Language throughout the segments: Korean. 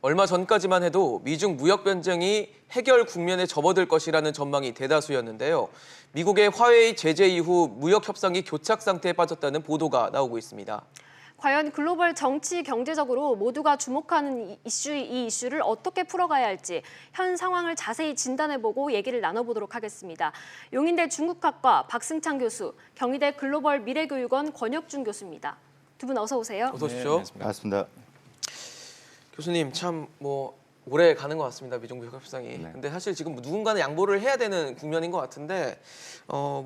얼마 전까지만 해도 미중 무역 변쟁이 해결 국면에 접어들 것이라는 전망이 대다수였는데요. 미국의 화웨이 제재 이후 무역 협상이 교착 상태에 빠졌다는 보도가 나오고 있습니다. 과연 글로벌 정치, 경제적으로 모두가 주목하는 이 이슈를 어떻게 풀어가야 할지 현 상황을 자세히 진단해보고 얘기를 나눠보도록 하겠습니다. 용인대 중국학과 박승창 교수, 경희대 글로벌 미래교육원 권혁준 교수입니다. 두 분 어서 오세요. 어서 오십시오. 네, 반갑습니다. 교수님 참 오래 가는 것 같습니다. 미중 무역 협상이. 네. 근데 사실 지금 누군가는 양보를 해야 되는 국면인 것 같은데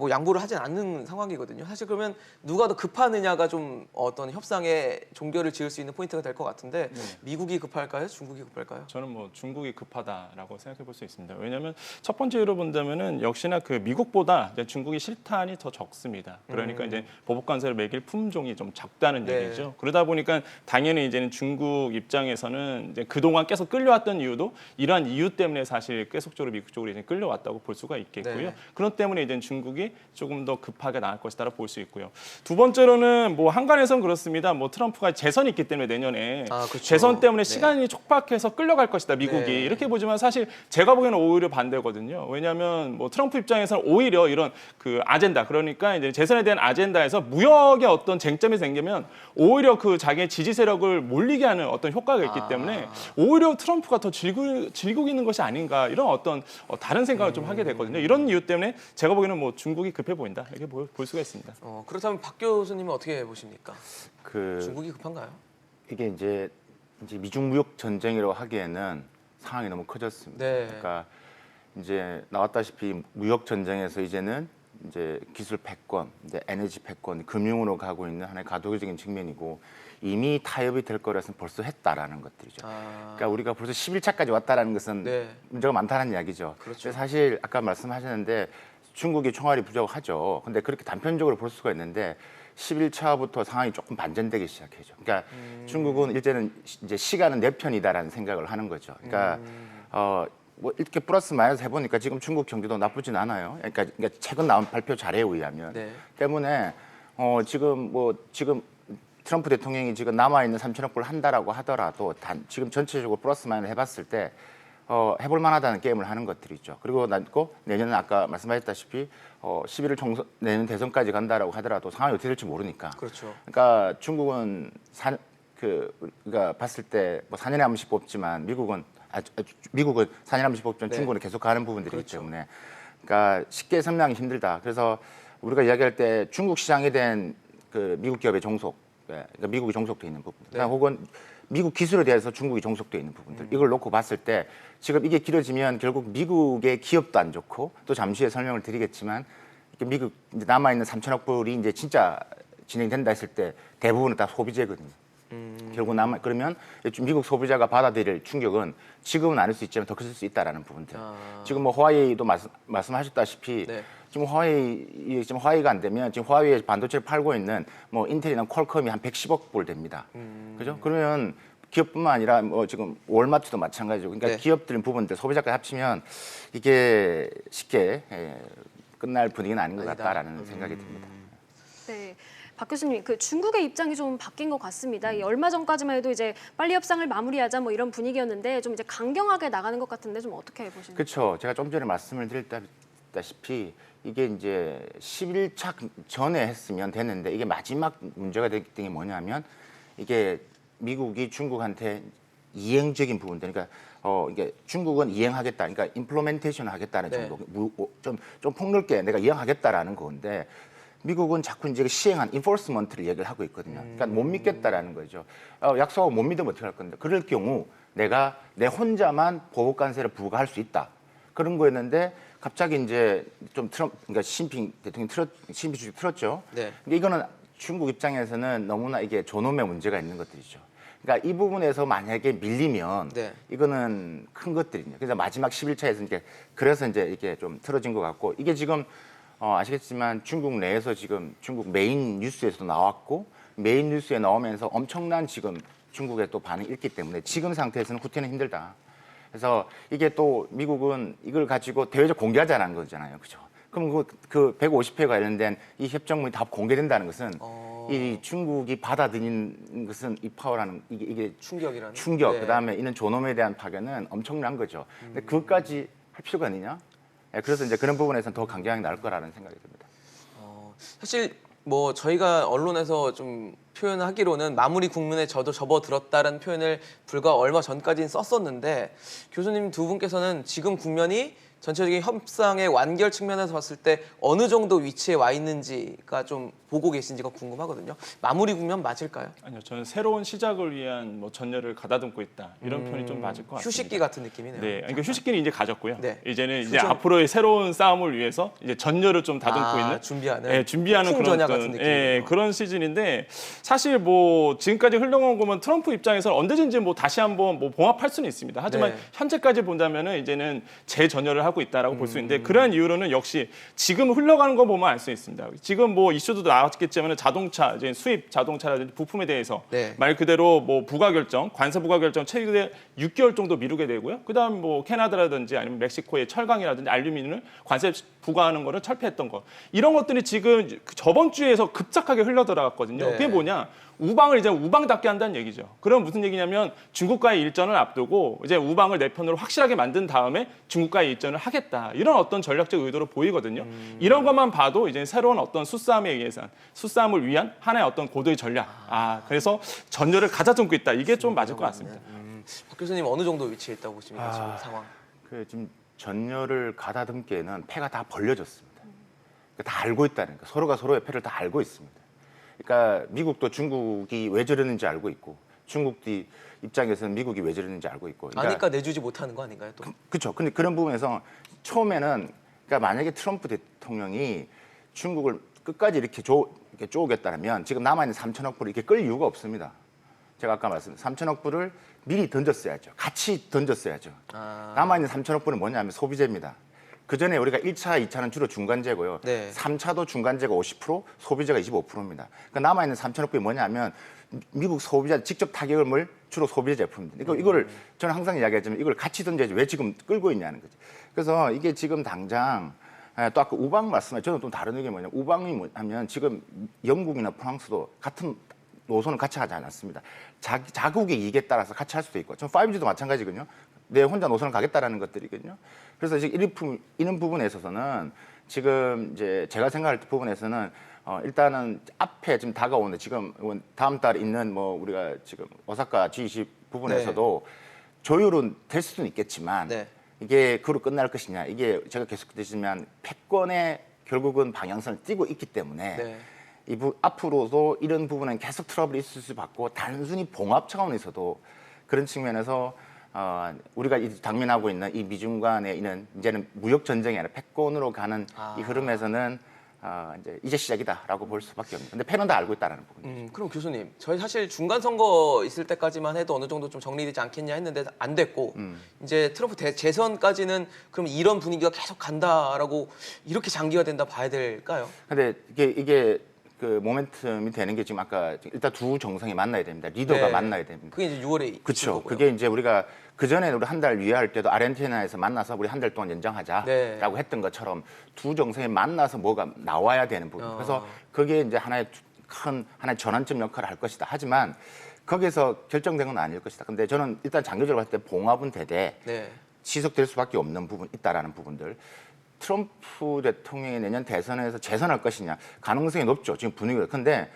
양보를 하진 않는 상황이거든요. 사실 그러면 누가 더 급하느냐가 좀 어떤 협상의 종결을 지을 수 있는 포인트가 될 것 같은데 미국이 급할까요? 중국이 급할까요? 저는 중국이 급하다라고 생각해 볼 수 있습니다. 왜냐하면 첫 번째로 본다면은 역시나 그 미국보다 이제 중국이 실탄이 더 적습니다. 그러니까 이제 보복 관세를 매길 품종이 좀 작다는 네. 얘기죠. 그러다 보니까 당연히 이제는 중국 입장에서는 이제 그동안 계속 끌려왔던 이유도 이러한 이유 때문에 사실 계속적으로 미국 쪽으로 이제 끌려왔다고 볼 수가 있겠고요. 네. 그런 때문에 이제 중국이 조금 더 급하게 나갈 것이다라고 볼 수 있고요. 두 번째로는 한간에선 그렇습니다. 트럼프가 재선이 있기 때문에 내년에 그렇죠. 재선 때문에 네. 시간이 촉박해서 끌려갈 것이다 미국이 네. 이렇게 보지만 사실 제가 보기에는 오히려 반대거든요. 왜냐하면 트럼프 입장에서는 오히려 이런 그 아젠다 그러니까 이제 재선에 대한 아젠다에서 무역의 어떤 쟁점이 생기면 오히려 그 자기의 지지 세력을 몰리게 하는 어떤 효과가 있기 때문에 오히려 트럼프가 더 질고 있는 것이 아닌가 이런 어떤 다른 생각을 좀 하게 됐거든요. 이런 이유 때문에 제가 보기에는 중국이 급해 보인다 이렇게 볼 수가 있습니다. 그렇다면 박 교수님은 어떻게 보십니까? 그 중국이 급한가요? 이게 이제 미중 무역 전쟁이라고 하기에는 상황이 너무 커졌습니다. 네. 그러니까 이제 나왔다시피 무역 전쟁에서 이제는 이제 기술 패권, 이제 에너지 패권, 금융으로 가고 있는 하나의 가도적인 측면이고 이미 타협이 될 거라서는 벌써 했다라는 것들이죠. 그러니까 우리가 벌써 11차까지 왔다라는 것은 네. 문제가 많다는 이야기죠. 그렇죠. 근데 사실 아까 말씀하셨는데 중국이 총알이 부족하죠. 근데 그렇게 단편적으로 볼 수가 있는데 11차부터 상황이 조금 반전되기 시작해죠. 그러니까 중국은 이제는 이제 시간은 내 편이다라는 생각을 하는 거죠. 그러니까 이렇게 플러스 마이너스 해보니까 지금 중국 경제도 나쁘진 않아요. 그러니까 최근 나온 발표 자료에 의하면 네. 때문에 지금 트럼프 대통령이 지금 남아 있는 3천억 불 한다라고 하더라도 지금 전체적으로 플러스 마이너스 해봤을 때 해볼 만하다는 게임을 하는 것들이 있죠. 그리고 내년은 아까 말씀하셨다시피 11월 내년 대선까지 간다라고 하더라도 상황이 어떻게 될지 모르니까. 그렇죠. 그러니까 중국은 우리가 봤을 때 4년에 한 번씩 뽑지만 미국은 4년에 한 번씩 뽑지만 네. 중국은 계속 가는 부분들이기 그렇죠. 때문에 그러니까 쉽게 설명하기 힘들다. 그래서 우리가 이야기할 때 중국 시장에 대한 그 미국 기업의 종속, 그러니까 미국이 종속돼 있는 부분, 네. 혹은 미국 기술에 대해서 중국이 종속돼 있는 부분들 이걸 놓고 봤을 때 지금 이게 길어지면 결국 미국의 기업도 안 좋고 또 잠시 후에 설명을 드리겠지만 미국 이제 남아 있는 3천억 불이 이제 진짜 진행된다 했을 때 대부분은 다 소비재거든요. 결국 그러면 미국 소비자가 받아들일 충격은 지금은 아닐 수 있지만 더 클 수 있다라는 부분들. 지금 화웨이도 말씀하셨다시피 네. 지금 화웨이가 안 되면 지금 화웨이 반도체를 팔고 있는 인텔이나 퀄컴이 한 110억 불 됩니다. 그죠? 그러면 기업뿐만 아니라 지금 월마트도 마찬가지죠. 그러니까 네. 기업들 부분들 소비자까지 합치면 이게 쉽게 끝날 분위기는 아닌 것 아니다. 같다라는 생각이 듭니다. 네. 박 교수님, 그 중국의 입장이 좀 바뀐 것 같습니다. 얼마 전까지만 해도 이제 빨리 협상을 마무리하자 이런 분위기였는데 좀 이제 강경하게 나가는 것 같은데 좀 어떻게 보시나요? 그렇죠. 제가 좀 전에 말씀을 드렸다시피 이게 이제 11차 전에 했으면 됐는데 이게 마지막 문제가 됐던 게 뭐냐면 이게 미국이 중국한테 이행적인 부분들, 그러니까 이게 중국은 이행하겠다, 그러니까 임플로멘테이션 하겠다는 네. 정도, 좀 폭넓게 내가 이행하겠다라는 건데. 미국은 자꾸 이제 시행한 인포스먼트를 얘기를 하고 있거든요. 그러니까 못 믿겠다라는 거죠. 약속하고 못 믿으면 어떻게 할 건데? 그럴 경우 내가 내 혼자만 보복 관세를 부과할 수 있다. 그런 거였는데 갑자기 이제 그러니까 시진핑 대통령이 시진핑 주席틀었죠. 네. 근데 이거는 중국 입장에서는 너무나 이게 존엄의 문제가 있는 것들이죠. 그러니까 이 부분에서 만약에 밀리면 네. 이거는 큰 것들이죠. 그래서 마지막 11차에서 그래서 이게 좀 틀어진 것 같고 이게 지금 아시겠지만 중국 내에서 지금 중국 메인 뉴스에서도 나왔고 메인 뉴스에 나오면서 엄청난 지금 중국의 또 반응이 있기 때문에 지금 상태에서는 후퇴는 힘들다. 그래서 이게 또 미국은 이걸 가지고 대외적 공개하자는 거잖아요. 그죠? 그럼 그 150회 관련된 이 협정문이 다 공개된다는 것은 이 중국이 받아들인 것은 이 파워라는 이게 충격이라는. 충격, 네. 그다음에 이런 존엄에 대한 파괴는 엄청난 거죠. 근데 그것까지 할 필요가 있느냐? 예, 그래서 이제 그런 부분에서는 더 강경하게 나올 거라는 생각이 듭니다. 사실 뭐 저희가 언론에서 좀 표현하기로는 마무리 국면에 저도 접어들었다는 표현을 불과 얼마 전까지는 썼었는데 교수님 두 분께서는 지금 국면이 전체적인 협상의 완결 측면에서 봤을 때 어느 정도 위치에 와 있는지가 좀 보고 계신지가 궁금하거든요. 마무리 국면 맞을까요? 아니요, 저는 새로운 시작을 위한 뭐 전열을 가다듬고 있다 이런 표현이 좀 맞을 것 같습니다. 휴식기 같은 느낌이네요. 네, 그러니까 휴식기는 이제 가졌고요. 네. 이제는 이제 휴전. 앞으로의 새로운 싸움을 위해서 이제 전열을 좀 다듬고 있는, 준비하는 그런 전야 어떤, 같은 느낌. 그런 시즌인데 사실 뭐 지금까지 흘러온 거면 트럼프 입장에서는 언제든지 뭐 다시 한번 뭐 봉합할 수는 있습니다. 하지만 네. 현재까지 본다면은 이제는 재전열을 하고 있다라고 볼 수 있는데 그러한 이유로는 역시 지금 흘러가는 거 보면 알 수 있습니다. 지금 뭐 이슈도 나왔겠지만 자동차 이제 수입 자동차라든지 부품에 대해서 네. 말 그대로 뭐 부가 결정, 관세 부가 결정 최대 6개월 정도 미루게 되고요. 그다음 뭐 캐나다라든지 아니면 멕시코의 철강이라든지 알루미늄을 관세 부과하는 거를 철폐했던 거. 이런 것들이 지금 저번 주에서 급작하게 흘러 들어갔거든요. 네. 그게 뭐냐? 우방을 이제 우방답게 한다는 얘기죠. 그럼 무슨 얘기냐면 중국과의 일전을 앞두고 이제 우방을 내 편으로 확실하게 만든 다음에 중국과의 일전을 하겠다. 이런 어떤 전략적 의도로 보이거든요. 이런 것만 봐도 이제 새로운 어떤 수싸움에 의해서 수싸움을 위한 하나의 어떤 고도의 전략. 그래서 전열을 가다듬고 있다. 이게 좀 맞을 것 같습니다. 박 교수님 어느 정도 위치에 있다고 보십니까 지금 상황? 그 지금 전열을 가다듬기에는 패가 다 벌려졌습니다. 다 알고 있다는 거. 서로가 서로의 패를 다 알고 있습니다. 그러니까 미국도 중국이 왜 저러는지 알고 있고 중국도 입장에서는 미국이 왜 저러는지 알고 있고. 아니까 내주지 못하는 거 아닌가요 또? 그렇죠. 근데 그런 부분에서 처음에는 그러니까 만약에 트럼프 대통령이 중국을 끝까지 이렇게 쪼개겠다면 지금 남아있는 3천억 불을 이렇게 끌 이유가 없습니다. 제가 아까 말씀드린 3천억 불을 미리 던졌어야죠. 같이 던졌어야죠. 남아있는 3천억 불은 뭐냐면 소비재입니다. 그 전에 우리가 1차, 2차는 주로 중간재고요. 네. 3차도 중간재가 50%, 소비재가 25%입니다. 그러니까 남아있는 3천억 불이 뭐냐면 미국 소비자 직접 타격을 주로 소비재 제품입니다. 그러니까 이거를 저는 항상 이야기하지만 이걸 같이 던져야지 왜 지금 끌고 있냐는 거죠. 그래서 이게 지금 당장 또 아까 우방 말씀에 저는 또 다른 의견이 뭐냐면 우방이 뭐냐면 지금 영국이나 프랑스도 같은 노선을 같이 하지 않았습니다. 자국의 이익에 따라서 같이 할 수도 있고, 전 5G도 마찬가지거든요. 내 혼자 노선을 가겠다라는 것들이거든요. 그래서 지금 이런 부분에 있어서는 지금 이제 제가 생각할 부분에서는 일단은 앞에 지금 다가오는 지금 다음 달 있는 뭐 우리가 지금 오사카 G20 부분에서도 조율은 될 수는 있겠지만 네. 이게 그로 끝날 것이냐 이게 제가 계속 드시면 패권의 결국은 방향성을 띠고 있기 때문에. 네. 앞으로도 이런 부분은 계속 트러블이 있을 수밖에 단순히 봉합 차원에서도 그런 측면에서 우리가 당면하고 있는 이 미중 간의 이제는 무역 전쟁이 아니라 패권으로 가는 이 흐름에서는 이제 시작이다라고 볼 수밖에 없는. 근데 패는 다 알고 있다라는 부분. 그럼 교수님, 저희 사실 중간 선거 있을 때까지만 해도 어느 정도 좀 정리되지 않겠냐 했는데 안 됐고 이제 트럼프 재선까지는 그럼 이런 분위기가 계속 간다라고 이렇게 장기화 된다 봐야 될까요? 근데 이게 그 모멘텀이 되는 게 지금 아까 일단 두 정상이 만나야 됩니다. 리더가 네. 만나야 됩니다. 그게 이제 6월에 그렇죠. 그게 이제 우리가 그 전에 우리 한 달 유예할 때도 아르헨티나에서 만나서 우리 한 달 동안 연장하자라고 네. 했던 것처럼 두 정상이 만나서 뭐가 나와야 되는 부분. 그래서 그게 이제 하나의 전환점 역할을 할 것이다. 하지만 거기서 결정된 건 아닐 것이다. 근데 저는 일단 장기적으로 봤을 때 봉합은 되되 네. 지속될 수밖에 없는 부분 있다라는 부분들. 트럼프 대통령이 내년 대선에서 재선할 것이냐 가능성이 높죠. 지금 분위기가. 근데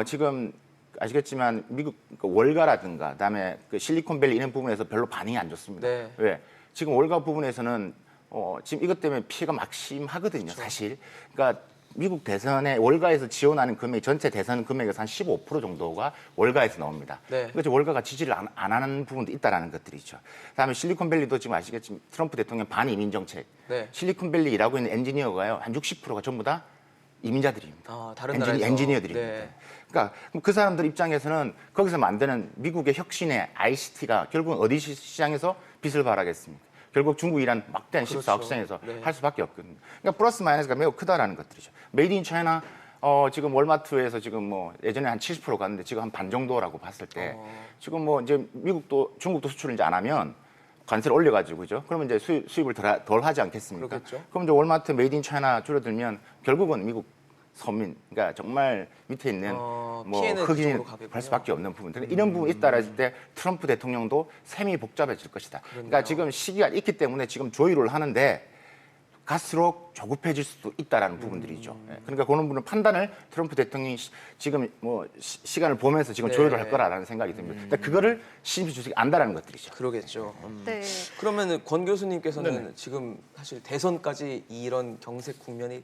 지금 아시겠지만 미국 월가라든가 그다음에 그 실리콘밸리 이런 부분에서 별로 반응이 안 좋습니다. 네. 왜? 지금 월가 부분에서는 지금 이것 때문에 피해가 막심하거든요. 사실. 그러니까 미국 대선에 월가에서 지원하는 금액 전체 대선 금액에서 한 15% 정도가 월가에서 나옵니다. 네. 그래서 월가가 지지를 안 하는 부분도 있다라는 것들이죠. 그다음에 실리콘밸리도 지금 아시겠지만 트럼프 대통령 반이민 정책. 네. 실리콘밸리 일하고 있는 엔지니어가요 한 60%가 전부 다 이민자들입니다. 다른 나라에서. 엔지니어들입니다. 네. 그러니까 그 사람들 입장에서는 거기서 만드는 미국의 혁신의 ICT가 결국은 어디 시장에서 빛을 발하겠습니까? 결국 중국이란 막대한 14억 시장에서 네. 할 수밖에 없거든요. 그러니까 플러스 마이너스가 매우 크다라는 것들이죠. 메이드 인 차이나 지금 월마트에서 지금 뭐 예전에 한 70% 갔는데 지금 한 반 정도라고 봤을 때 지금 뭐 이제 중국도 수출을 이제 안 하면 관세를 올려가지고 그죠? 그러면 이제 수입을 덜 하지 않겠습니까? 그렇겠죠. 그럼 이제 월마트 메이드 인 차이나 줄어들면 결국은 미국 서민, 그러니까 정말 밑에 있는 뭐 피해는 흑인이 그쪽으로 가겠군요. 할 수밖에 없는 부분들. 이런 부분이 있다라 했을 때 트럼프 대통령도 셈이 복잡해질 것이다. 그러니까 지금 시기가 있기 때문에 지금 조율을 하는데 갈수록 조급해질 수도 있다라는 부분들이죠. 예. 그러니까 그런 부분 판단을 트럼프 대통령이 지금 뭐 시간을 보면서 지금 네. 조율을 할 거라는 생각이 듭니다. 근데 그거를 시진핑 주석이 안다라는 것들이죠. 그러겠죠. 네. 그러면 권 교수님께서는 지금 사실 대선까지 이런 경색 국면이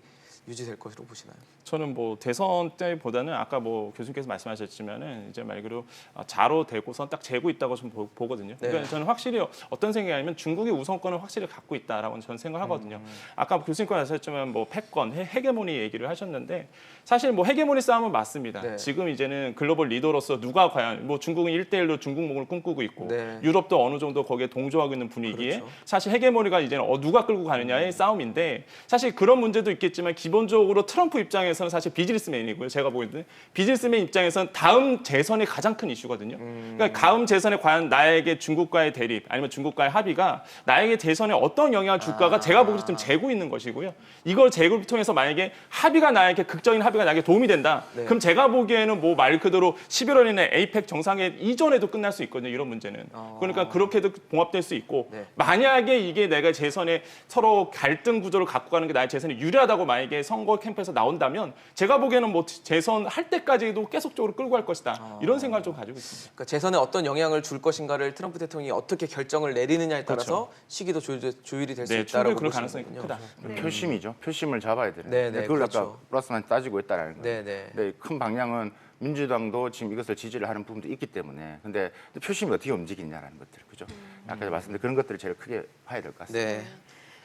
유지될 것으로 보시나요? 저는 뭐 대선 때보다는 아까 뭐 교수님께서 말씀하셨지만은 이제 말 그대로 자로 되고선 딱 재고 있다고 좀 보거든요. 그러니까 네. 저는 확실히 어떤 생각이냐면 중국이 우선권을 확실히 갖고 있다라고 저는 생각하거든요. 아까 교수님께서 하셨지만 뭐 패권, 헤게모니 얘기를 하셨는데 사실 뭐 헤게모니 싸움은 맞습니다. 네. 지금 이제는 글로벌 리더로서 누가 과연 뭐 중국은 1대1로 중국몽을 꿈꾸고 있고 네. 유럽도 어느 정도 거기에 동조하고 있는 분위기에 그렇죠. 사실 헤게모니가 이제는 누가 끌고 가느냐의 싸움인데 사실 그런 문제도 있겠지만 기본적으로 트럼프 입장에서는 사실 비즈니스맨이고요. 제가 보기에는 비즈니스맨 입장에서는 다음 재선이 가장 큰 이슈거든요. 그러니까 다음 재선에 과연 나에게 중국과의 대립 아니면 중국과의 합의가 나에게 재선에 어떤 영향을 줄까가 제가 보기에 좀 재고 있는 것이고요. 이걸 재고를 통해서 만약에 합의가 나에게 극적인 합의가 나에게 도움이 된다. 네. 그럼 제가 보기에는 뭐 말 그대로 11월에는 에이펙 정상회 이전에도 끝날 수 있거든요. 이런 문제는. 그러니까 그렇게도 봉합될 수 있고 네. 만약에 이게 내가 재선에 서로 갈등 구조를 갖고 가는 게 나의 재선이 유리하다고 만약에 선거 캠프에서 나온다면 제가 보기에는 뭐 재선 할 때까지도 계속적으로 끌고 갈 것이다. 이런 생각을 좀 가지고 있습니다. 그러니까 재선에 어떤 영향을 줄 것인가를 트럼프 대통령이 어떻게 결정을 내리느냐에 따라서 시기도 조율이 될 수 네, 있다라고 충분히 그럴 가능성이 보시는군요. 크다. 네. 표심이죠. 표심을 잡아야 되는. 네, 네, 그걸 그렇죠. 아까 플러스만 따지고 있다라는 거예요. 네, 네. 근데 큰 방향은 민주당도 지금 이것을 지지를 하는 부분도 있기 때문에 근데 표심이 어떻게 움직이냐라는 것들, 그죠? 아까 말씀드린 그런 것들을 제일 크게 봐야 될 것 같습니다. 네.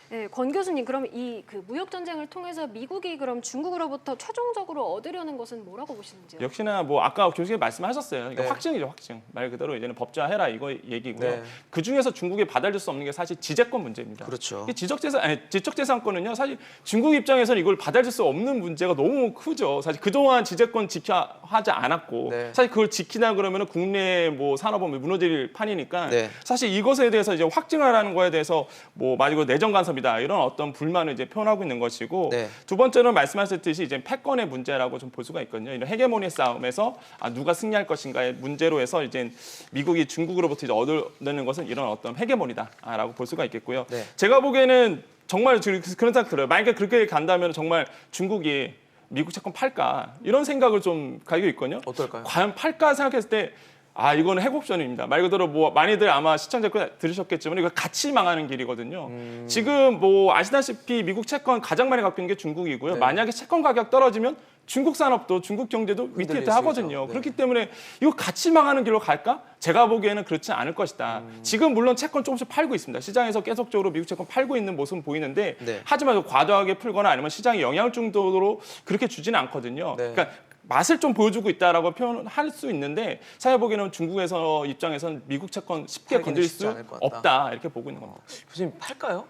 네, 권 교수님, 그럼 이 그 무역 전쟁을 통해서 미국이 그럼 중국으로부터 최종적으로 얻으려는 것은 뭐라고 보시는지요? 역시나 뭐 아까 교수님 말씀하셨어요. 그러니까 네. 확증이죠, 확증. 말 그대로 이제는 법제화해라 이거 얘기고요. 네. 그 중에서 중국이 받아들일 수 없는 게 사실 지재권 문제입니다. 그렇죠. 이 지적재산권은요, 사실 중국 입장에서는 이걸 받아들일 수 없는 문제가 너무 크죠. 사실 그동안 지재권 지켜하지 않았고, 네. 사실 그걸 지키다 그러면은 국내 뭐 산업은 무너질 판이니까, 네. 사실 이것에 대해서 이제 확증하라는 거에 대해서 뭐 만약에 내정 간섭이다 이런 어떤 불만을 이제 표현하고 있는 것이고, 네. 두 번째는 말씀하셨듯이 이제 패권의 문제라고 좀 볼 수가 있거든요. 이런 헤게모니 싸움에서 누가 승리할 것인가의 문제로 해서 이제 미국이 중국으로부터 이제 얻어내는 것은 이런 어떤 헤게모니다라고 볼 수가 있겠고요. 네. 제가 보기에는 정말 그런 생각 들어요. 만약에 그렇게 간다면 정말 중국이 미국 채권 팔까 이런 생각을 좀 가지고 있거든요. 어떨까요? 과연 팔까 생각했을 때 이거는 핵옵션입니다. 말 그대로 뭐 많이들 아마 시청자들 들으셨겠지만 이거 같이 망하는 길이거든요. 지금 뭐 아시다시피 미국 채권 가장 많이 갖고 있는 게 중국이고요. 네. 만약에 채권 가격 떨어지면 중국 산업도 중국 경제도 흔들릴 수 위태위태하거든요. 있죠. 네. 그렇기 때문에 이거 같이 망하는 길로 갈까? 제가 보기에는 그렇지 않을 것이다. 지금 물론 채권 조금씩 팔고 있습니다. 시장에서 계속적으로 미국 채권 팔고 있는 모습은 보이는데 네. 하지만 과도하게 풀거나 아니면 시장에 영향을 줄 정도로 그렇게 주지는 않거든요. 네. 그러니까 맛을 좀 보여주고 있다라고 표현할 수 있는데 사회 보기에는 중국에서 입장에서는 미국 채권 쉽게 팔기는 건드릴 쉽지 수 않을 것 같다. 없다 이렇게 보고 있는 겁니다. 교수님 팔까요?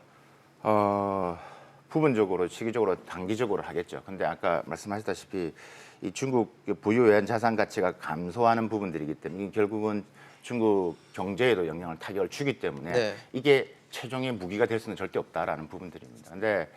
부분적으로 시기적으로 단기적으로 하겠죠. 근데 아까 말씀하셨다시피 이 중국 부유한 자산 가치가 감소하는 부분들이기 때문에 이게 결국은 중국 경제에도 영향을 타격을 주기 때문에 네. 이게 최종의 무기가 될 수는 절대 없다라는 부분들입니다. 근데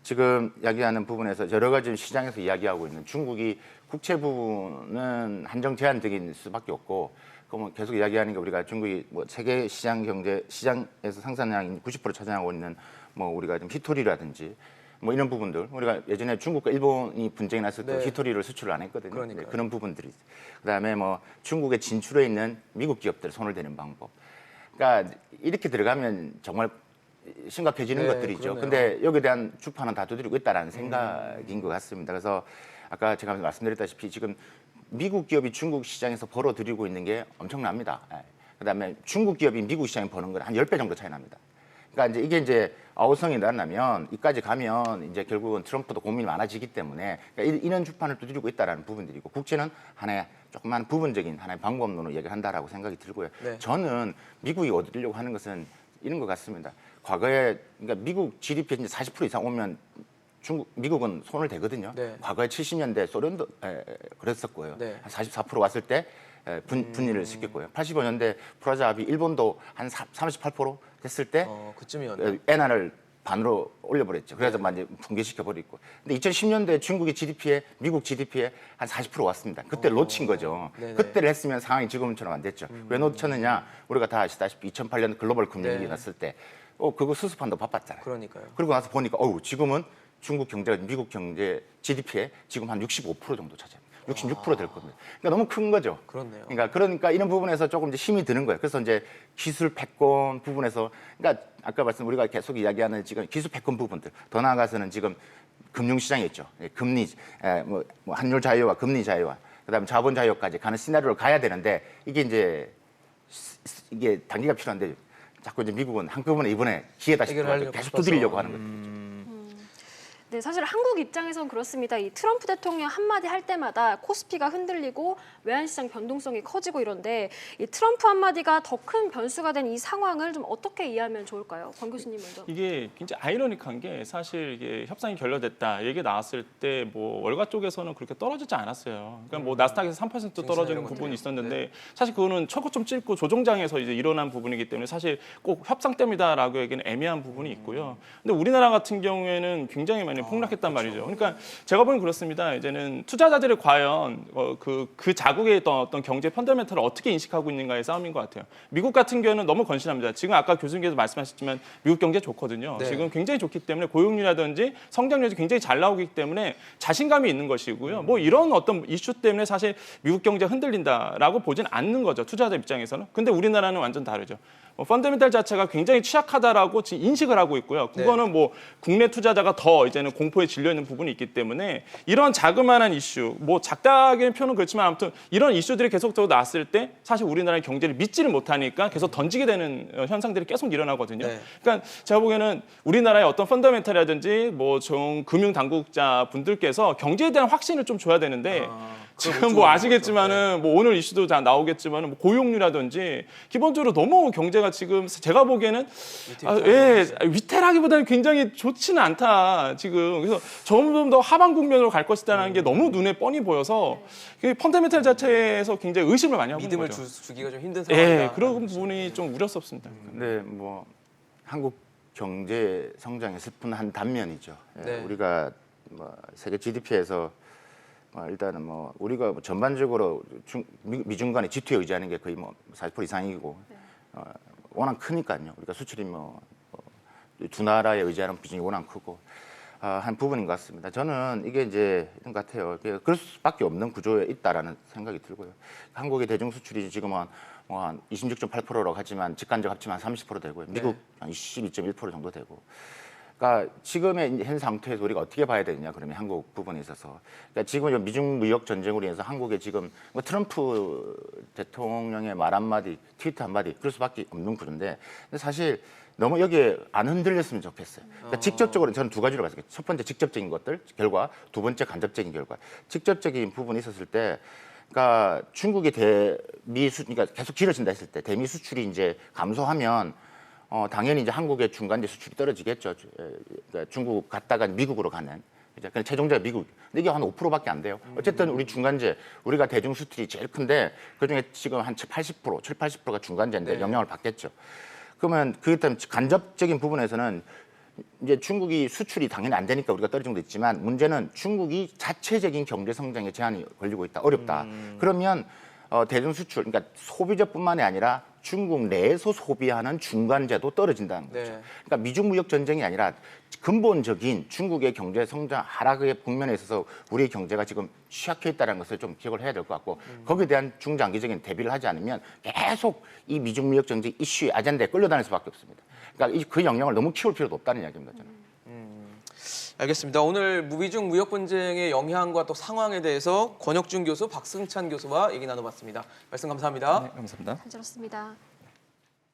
지금 이야기하는 부분에서 여러 가지 시장에서 이야기하고 있는 중국이 국채 부분은 한정 제한적인 수밖에 없고 그러면 계속 이야기하는 게 우리가 중국이 뭐 세계 시장 경제 시장에서 상산량이 90% 차지하고 있는 뭐 우리가 좀 히토리라든지 뭐 이런 부분들 우리가 예전에 중국과 일본이 분쟁이 났을 때 네. 히토리를 수출을 안 했거든요. 그러니까요. 네, 그런 부분들이 있어요. 그다음에 뭐 중국에 진출해 있는 미국 기업들 손을 대는 방법. 그러니까 이렇게 들어가면 정말 심각해지는 네, 것들이죠. 그러네요. 근데 여기에 대한 주판은 다 두드리고 있다라는 생각인 것 같습니다. 그래서 아까 제가 말씀드렸다시피 지금 미국 기업이 중국 시장에서 벌어들이고 있는 게 엄청납니다. 예. 그다음에 중국 기업이 미국 시장에 버는 건 한 10배 정도 차이 납니다. 그러니까 이제 이게 아우성이 일어나면 이까지 가면 이제 결국은 트럼프도 고민이 많아지기 때문에 그러니까 이런 주판을 두드리고 있다라는 부분들이고 국제는 하나의 조그만 부분적인 하나의 방법론을 얘기한다라고 생각이 들고요. 네. 저는 미국이 얻으려고 하는 것은 이런 것 같습니다. 과거에 그러니까 미국 GDP 이제 40% 이상 오면 미국은 손을 대거든요. 네. 과거에 70년대 소련도 그랬었고요. 네. 한 44% 왔을 때 분리를 시켰고요. 85년대 프라자 합의 일본도 한 38% 됐을 때 그쯤이었네. 엔화를 반으로 올려버렸죠. 그래서 이제 붕괴시켜버리고. 근데 2010년도에 중국의 GDP에 미국 GDP에 한 40% 왔습니다. 그때 놓친 거죠. 네네. 그때를 했으면 상황이 지금처럼 안 됐죠. 왜 놓쳤느냐? 우리가 다 아시다시피 2008년 글로벌 금융위기 네. 났을 때 그거 수습한다고 바빴잖아요. 그러니까요. 그러고 나서 보니까 지금은 중국 경제가 미국 경제 GDP에 지금 한 65% 정도 차지합니다. 66% 될 겁니다. 그러니까 너무 큰 거죠. 그렇네요. 그러니까 이런 부분에서 조금 이제 힘이 드는 거예요. 그래서 이제 기술 패권 부분에서 그러니까 아까 말씀 우리가 계속 이야기하는 지금 기술 패권 부분들 더 나아가서는 지금 금융시장에 있죠. 금리 뭐 환율 자유와 금리 자유와 그다음에 자본 자유까지 가는 시나리오를 가야 되는데 이게 단계가 필요한데 자꾸 이제 미국은 한꺼번에 이번에 기회다 싶어 해결하려고 계속 싶어서. 두드리려고 하는 거죠. 네, 사실 한국 입장에선 그렇습니다. 이 트럼프 대통령 한마디 할 때마다 코스피가 흔들리고 외환시장 변동성이 커지고 이런데 이 트럼프 한마디가 더 큰 변수가 된 이 상황을 좀 어떻게 이해하면 좋을까요? 권 교수님 먼저. 이게 굉장히 아이러니한 게 사실 이게 협상이 결렬됐다 얘기 나왔을 때 뭐 월가 쪽에서는 그렇게 떨어지지 않았어요. 그러니까 뭐 나스닥에서 3% 떨어지는 이런 부분이 것들이요. 있었는데 네. 사실 그거는 초고점 찍고 조정장에서 이제 일어난 부분이기 때문에 사실 꼭 협상 때문이다라고 얘기는 애매한 부분이 있고요. 근데 우리나라 같은 경우에는 굉장히 많이 폭락했단 말이죠. 그러니까 제가 보기엔 그렇습니다. 이제는 투자자들이 과연 그 자국의 어떤 경제 펀더멘털을 어떻게 인식하고 있는가의 싸움인 것 같아요. 미국 같은 경우는 너무 건실합니다. 지금 아까 교수님께서 말씀하셨지만 미국 경제 좋거든요. 네. 지금 굉장히 좋기 때문에 고용률이라든지 성장률이 굉장히 잘 나오기 때문에 자신감이 있는 것이고요. 뭐 이런 어떤 이슈 때문에 사실 미국 경제가 흔들린다라고 보진 않는 거죠. 투자자 입장에서는. 근데 우리나라는 완전 다르죠. 펀더멘털 자체가 굉장히 취약하다라고 지금 인식을 하고 있고요. 그거는 뭐 국내 투자자가 더 이제는 공포에 질려 있는 부분이 있기 때문에 이런 자그마한 이슈, 뭐 작다는 표현은 그렇지만 아무튼 이런 이슈들이 계속적으로 나왔을 때 사실 우리나라의 경제를 믿지를 못하니까 계속 던지게 되는 현상들이 계속 일어나거든요. 네. 그러니까 제가 보기에는 우리나라의 어떤 펀더멘털이라든지 뭐 금융 당국자 분들께서 경제에 대한 확신을 좀 줘야 되는데 지금 뭐 아시겠지만은 뭐 오늘 이슈도 다 나오겠지만은 뭐 고용률이라든지 기본적으로 너무 경제가 지금 제가 보기에는 위태라기보다는 굉장히 좋지는 않다 지금. 그래서 점점 더 하방 국면으로 갈 것이다라는 게 너무 눈에 뻔히 보여서 펀더멘털 자체에서 굉장히 의심을 많이 하고 있는 믿음을 거죠. 주기가 좀 힘든 상황이다. 그런 부분이 좀 우려스럽습니다. 근데 뭐 한국 경제 성장의 슬픈 한 단면이죠. 네. 우리가 뭐 세계 GDP에서 일단은 뭐 우리가 뭐 전반적으로 미중 간의 G2에 의지하는 게 거의 뭐 40% 이상이고 워낙 크니까요. 우리가 수출이 두 나라에 의지하는 비중이 워낙 크고 한 부분인 것 같습니다. 저는 이게 이제 이런 것 같아요. 그럴 수밖에 없는 구조에 있다라는 생각이 들고요. 한국의 대중 수출이 지금은 한 26.8%라고 하지만 직간접 합치면 한 30% 되고요. 미국 한 22.1% 정도 되고. 그러니까 지금의 현 상태에서 우리가 어떻게 봐야 되느냐 그러면 한국 부분에 있어서 그러니까 지금 미중 무역 전쟁으로 인해서 한국에 지금 뭐 트럼프 대통령의 말 한마디 트위트 한마디 그럴 수밖에 없는 구조인데 근데 사실 너무 여기에 안 흔들렸으면 좋겠어요. 그러니까 직접적으로 저는 두 가지로 봤어요. 첫 번째 직접적인 것들 결과, 두 번째 간접적인 결과. 직접적인 부분이 있었을 때 그러니까 중국의 그러니까 계속 길어진다 했을 때 대미 수출이 이제 감소하면 당연히 이제 한국의 중간재 수출이 떨어지겠죠. 그러니까 중국 갔다가 미국으로 가는. 그냥 최종적으로 미국. 근데 이게 한 5%밖에 안 돼요. 어쨌든 우리 중간재, 우리가 대중 수출이 제일 큰데 그중에 지금 한 80%, 80%가 중간재인데 네. 영향을 받겠죠. 그러면 그렇다면 간접적인 부분에서는 이제 중국이 수출이 당연히 안 되니까 우리가 떨어진 것도 있지만 문제는 중국이 자체적인 경제 성장에 제한이 걸리고 있다. 어렵다. 그러면 대중 수출, 그러니까 소비자뿐만이 아니라 중국 내에서 소비하는 중간재도 떨어진다는 거죠. 네. 그러니까 미중 무역 전쟁이 아니라 근본적인 중국의 경제 성장 하락의 국면에 있어서 우리의 경제가 지금 취약해 있다는 것을 좀 기억을 해야 될 것 같고 거기에 대한 중장기적인 대비를 하지 않으면 계속 이 미중 무역 전쟁 이슈의 아젠다에 끌려다닐 수밖에 없습니다. 그러니까 그 영향을 너무 키울 필요도 없다는 이야기입니다. 저는. 알겠습니다. 오늘 무비중 무역 분쟁의 영향과 또 상황에 대해서 권혁준 교수, 박승찬 교수와 얘기 나눠봤습니다. 말씀 감사합니다. 감사합니다. 잘 들었습니다.